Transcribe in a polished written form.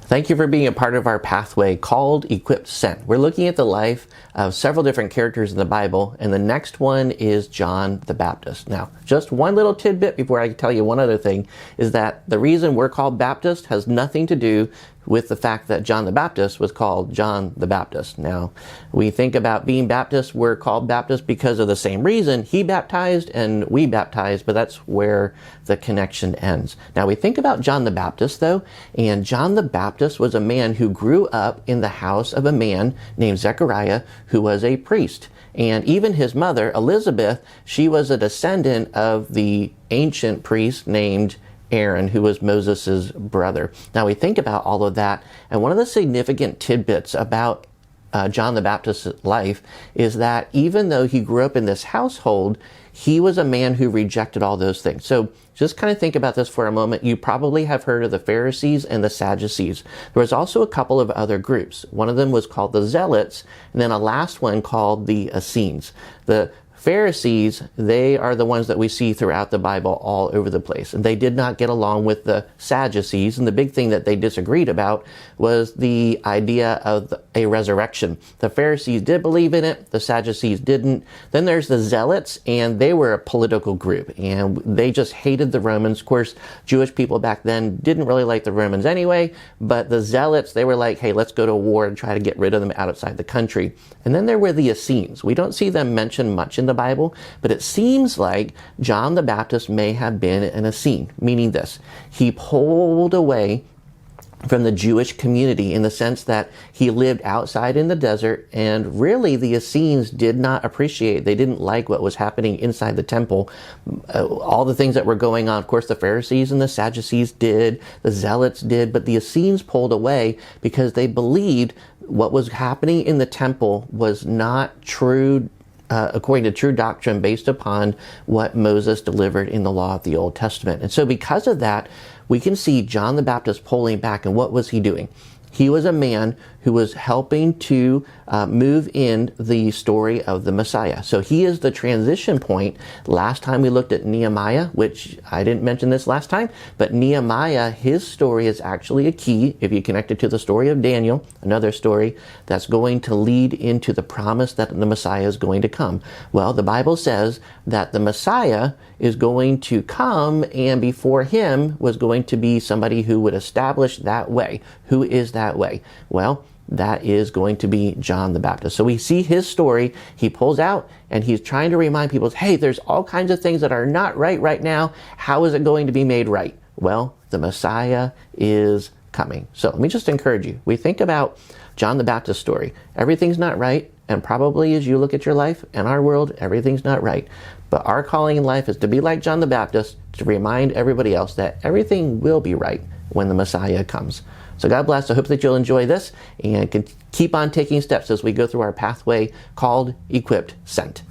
Thank you for being a part of our pathway called Equipped Sent. We're looking at the life of several different characters in the Bible, and the next one is John the Baptist. Now, just one little tidbit before I tell you one other thing is that the reason we're called Baptist has nothing to do with the fact that John the Baptist was called John the Baptist. Now, we think about being Baptist, we're called Baptist because of the same reason. He baptized and we baptized, but that's where the connection ends. Now, we think about John the Baptist, though, and John the Baptist was a man who grew up in the house of a man named Zechariah, who was a priest. And even his mother, Elizabeth, she was a descendant of the ancient priest named Aaron, who was Moses' brother. Now we think about all of that, and one of the significant tidbits about John the Baptist's life is that even though he grew up in this household, he was a man who rejected all those things. So just kind of think about this for a moment. You probably have heard of the Pharisees and the Sadducees. There was also a couple of other groups. One of them was called the Zealots, and then a last one called the Essenes. The Pharisees, they are the ones that we see throughout the Bible all over the place. And they did not get along with the Sadducees. And the big thing that they disagreed about was the idea of a resurrection. The Pharisees did believe in it. The Sadducees didn't. Then there's the Zealots, and they were a political group. And they just hated the Romans. Of course, Jewish people back then didn't really like the Romans anyway. But the Zealots, they were like, hey, let's go to war and try to get rid of them outside the country. And then there were the Essenes. We don't see them mentioned much in the Bible, but it seems like John the Baptist may have been an Essene, meaning this: he pulled away from the Jewish community in the sense that he lived outside in the desert, and really the Essenes did not appreciate, they didn't like what was happening inside the temple, all the things that were going on. Of course, the Pharisees and the Sadducees did, the Zealots did, but the Essenes pulled away because they believed what was happening in the temple was not true, according to true doctrine based upon what Moses delivered in the law of the Old Testament. And so because of that, we can see John the Baptist pulling back. And what was he doing? He was a man who was helping to move in the story of the Messiah. So he is the transition point. Last time we looked at Nehemiah, which I didn't mention this last time, but Nehemiah, his story is actually a key, if you connect it to the story of Daniel, another story that's going to lead into the promise that the Messiah is going to come. Well, the Bible says that the Messiah is going to come, and before him was going to be somebody who would establish that way. Who is that way? Well, that is going to be John the Baptist. So we see his story. He pulls out and he's trying to remind people, hey, there's all kinds of things that are not right now. How is it going to be made right? Well, the Messiah is coming. So let me just encourage you. We think about John the Baptist's story. Everything's not right. And probably as you look at your life and our world, everything's not right. But our calling in life is to be like John the Baptist, to remind everybody else that everything will be right when the Messiah comes. So God bless. I hope that you'll enjoy this and can keep on taking steps as we go through our pathway called Equipped Sent.